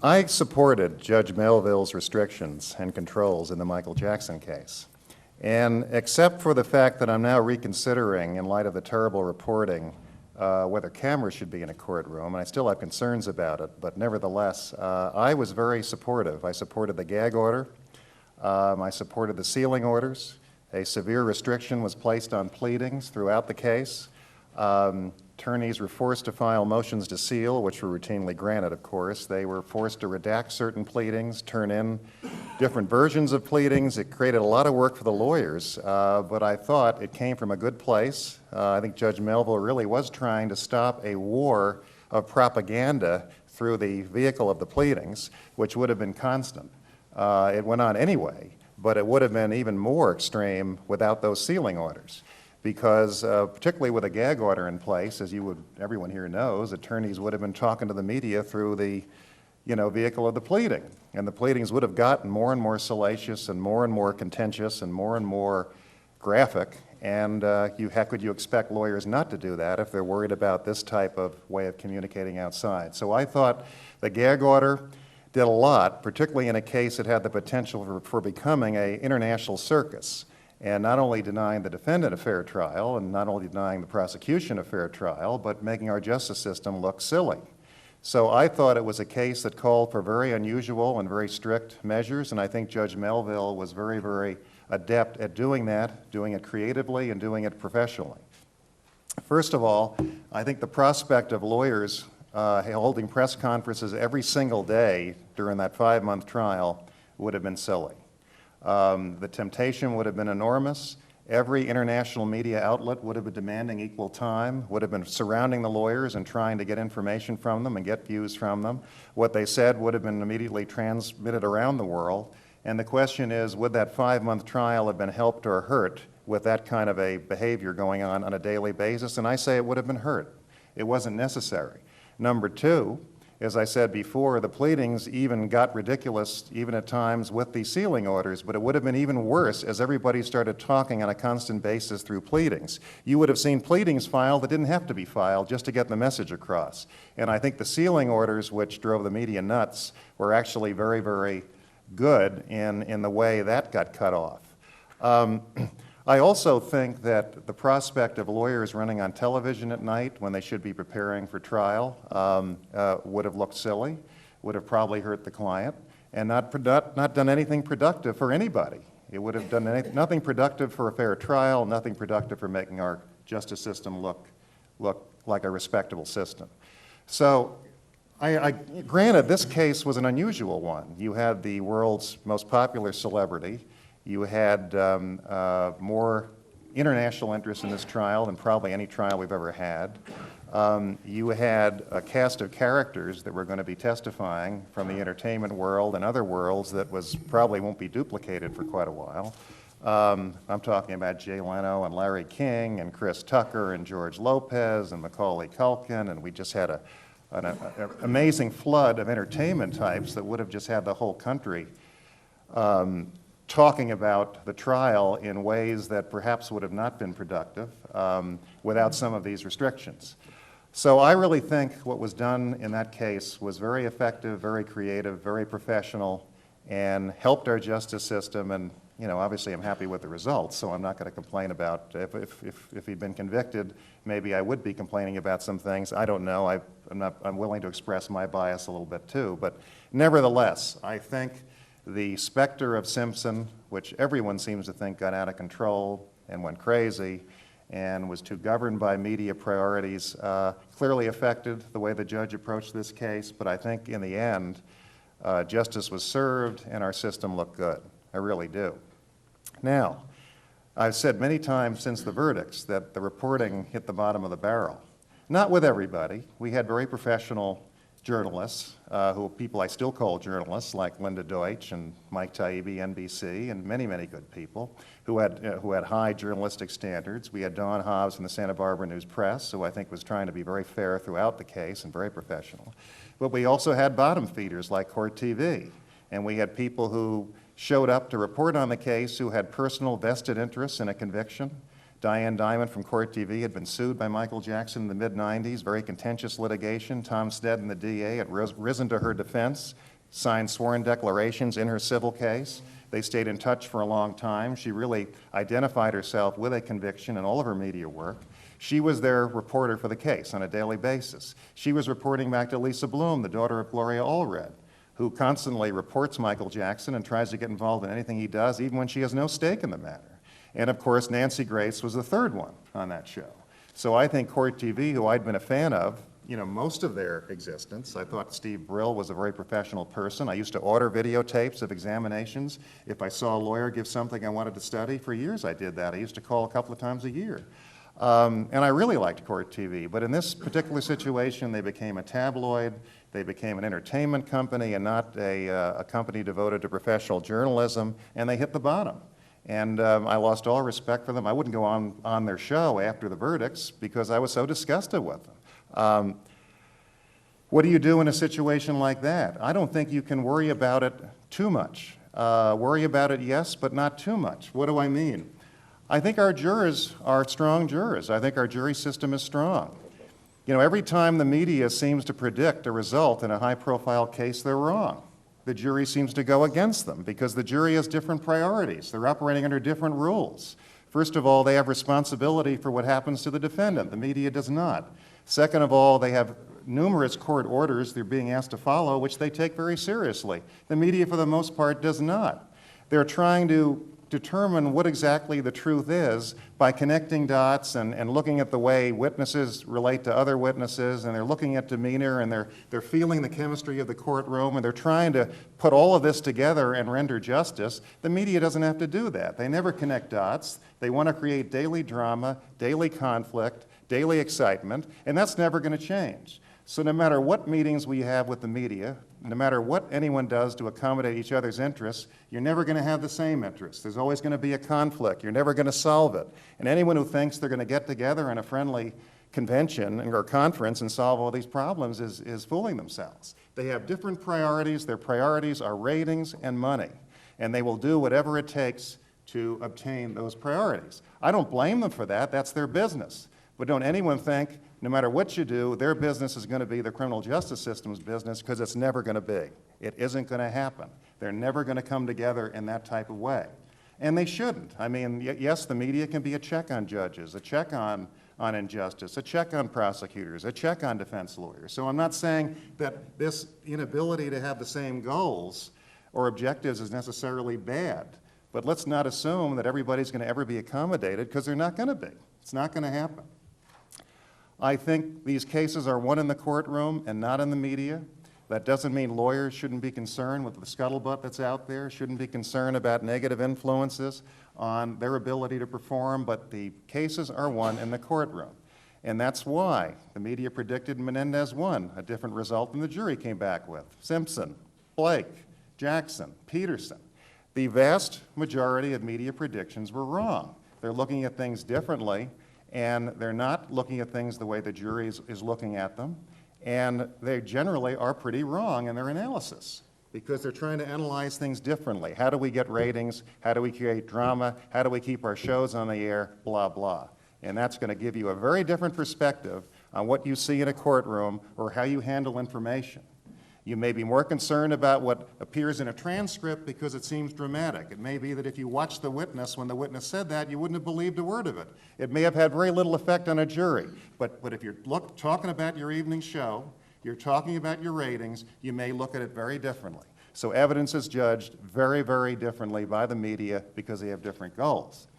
I supported Judge Melville's restrictions and controls in the Michael Jackson case. And except for the fact that I'm now reconsidering, in light of the terrible reporting, whether cameras should be in a courtroom, and I still have concerns about it, but nevertheless, I was very supportive. I supported the gag order. I supported the sealing orders. A severe restriction was placed on pleadings throughout the case. Attorneys were forced to file motions to seal, which were routinely granted, of course. They were forced to redact certain pleadings, turn in different versions of pleadings. It created a lot of work for the lawyers, but I thought it came from a good place. I think Judge Melville really was trying to stop a war of propaganda through the vehicle of the pleadings, which would have been constant. It went on anyway, but it would have been even more extreme without those sealing orders. Because particularly with a gag order in place, as everyone here knows, attorneys would have been talking to the media through the vehicle of the pleading. And the pleadings would have gotten more and more salacious and more contentious and more graphic. And how could you expect lawyers not to do that if they're worried about this type of way of communicating outside? So I thought the gag order did a lot, particularly in a case that had the potential for becoming an international circus. And not only denying the defendant a fair trial, and not only denying the prosecution a fair trial, but making our justice system look silly. So I thought it was a case that called for very unusual and very strict measures, and I think Judge Melville was very adept at doing that, doing it creatively and doing it professionally. First of all, I think the prospect of lawyers holding press conferences every single day during that 5-month trial would have been silly. The temptation would have been enormous. Every international media outlet would have been demanding equal time, would have been surrounding the lawyers and trying to get information from them and get views from them. What they said would have been immediately transmitted around the world. And the question is, would that 5-month trial have been helped or hurt with that kind of a behavior going on a daily basis? And I say it would have been hurt. It wasn't necessary. Number two, as I said before, the pleadings even got ridiculous, even at times with the sealing orders, but it would have been even worse as everybody started talking on a constant basis through pleadings. You would have seen pleadings filed that didn't have to be filed just to get the message across. And I think the sealing orders, which drove the media nuts, were actually very good in the way that got cut off. I also think that the prospect of lawyers running on television at night when they should be preparing for trial would have looked silly, would have probably hurt the client, and not done anything productive for anybody. It would have done nothing productive for a fair trial, nothing productive for making our justice system look like a respectable system. So granted, this case was an unusual one. You had the world's most popular celebrity. You had more international interest in this trial than probably any trial we've ever had. You had a cast of characters that were going to be testifying from the entertainment world and other worlds that probably won't be duplicated for quite a while. I'm talking about Jay Leno and Larry King and Chris Tucker and George Lopez and Macaulay Culkin, and we just had an amazing flood of entertainment types that would have just had the whole country talking about the trial in ways that perhaps would have not been productive without some of these restrictions. So I really think what was done in that case was very effective, very creative, very professional, and helped our justice system. And obviously I'm happy with the results, so I'm not going to complain about if he'd been convicted. Maybe I would be complaining about some things. I don't know. I'm willing to express my bias a little bit too. But nevertheless, I think the specter of Simpson, which everyone seems to think got out of control and went crazy and was too governed by media priorities, clearly affected the way the judge approached this case. But I think in the end, justice was served and our system looked good. I really do. Now, I've said many times since the verdicts that the reporting hit the bottom of the barrel. Not with everybody. We had very professional journalists, people I still call journalists, like Linda Deutsch and Mike Taibbi, NBC, and many good people who had high journalistic standards. We had Dawn Hobbs from the Santa Barbara News Press, who I think was trying to be very fair throughout the case and very professional. But we also had bottom feeders like Court TV, and we had people who showed up to report on the case who had personal vested interests in a conviction, Diane Diamond from Court TV had been sued by Michael Jackson in the mid-90s, very contentious litigation. Tom Sneddon, the DA, had risen to her defense, signed sworn declarations in her civil case. They stayed in touch for a long time. She really identified herself with a conviction in all of her media work. She was their reporter for the case on a daily basis. She was reporting back to Lisa Bloom, the daughter of Gloria Allred, who constantly reports Michael Jackson and tries to get involved in anything he does, even when she has no stake in the matter. And of course, Nancy Grace was the third one on that show. So I think Court TV, who I'd been a fan of, most of their existence. I thought Steve Brill was a very professional person. I used to order videotapes of examinations. If I saw a lawyer give something I wanted to study, for years I did that. I used to call a couple of times a year. And I really liked Court TV. But in this particular situation, they became a tabloid. They became an entertainment company and not a company devoted to professional journalism. And they hit the bottom. And I lost all respect for them. I wouldn't go on their show after the verdicts because I was so disgusted with them. What do you do in a situation like that? I don't think you can worry about it too much. Worry about it, yes, but not too much. What do I mean? I think our jurors are strong jurors. I think our jury system is strong. Every time the media seems to predict a result in a high-profile case, they're wrong. The jury seems to go against them because the jury has different priorities. They're operating under different rules. First of all, they have responsibility for what happens to the defendant. The media does not. Second of all, they have numerous court orders they're being asked to follow, which they take very seriously. The media, for the most part, does not. They're trying to determine what exactly the truth is by connecting dots and looking at the way witnesses relate to other witnesses, and they're looking at demeanor, and they're feeling the chemistry of the courtroom, and they're trying to put all of this together and render justice. The media doesn't have to do that. They never connect dots. They want to create daily drama, daily conflict, daily excitement, and that's never going to change. So no matter what meetings we have with the media, no matter what anyone does to accommodate each other's interests, you're never going to have the same interests. There's always going to be a conflict. You're never going to solve it. And anyone who thinks they're going to get together in a friendly convention or conference and solve all these problems is fooling themselves. They have different priorities. Their priorities are ratings and money. And they will do whatever it takes to obtain those priorities. I don't blame them for that. That's their business. But don't anyone think, no matter what you do, their business is going to be the criminal justice system's business, because it's never going to be. It isn't going to happen. They're never going to come together in that type of way. And they shouldn't. I mean, yes, the media can be a check on judges, a check on injustice, a check on prosecutors, a check on defense lawyers. So I'm not saying that this inability to have the same goals or objectives is necessarily bad. But let's not assume that everybody's going to ever be accommodated, because they're not going to be. It's not going to happen. I think these cases are won in the courtroom and not in the media. That doesn't mean lawyers shouldn't be concerned with the scuttlebutt that's out there, shouldn't be concerned about negative influences on their ability to perform, but the cases are won in the courtroom. And that's why the media predicted Menendez won, a different result than the jury came back with. Simpson, Blake, Jackson, Peterson. The vast majority of media predictions were wrong. They're looking at things differently, and they're not looking at things the way the jury is looking at them, and they generally are pretty wrong in their analysis because they're trying to analyze things differently. How do we get ratings? How do we create drama? How do we keep our shows on the air? Blah, blah. And that's going to give you a very different perspective on what you see in a courtroom or how you handle information. You may be more concerned about what appears in a transcript because it seems dramatic. It may be that if you watched the witness when the witness said that, you wouldn't have believed a word of it. It may have had very little effect on a jury. But if you're talking about your evening show, you're talking about your ratings, you may look at it very differently. So evidence is judged very, very differently by the media because they have different goals.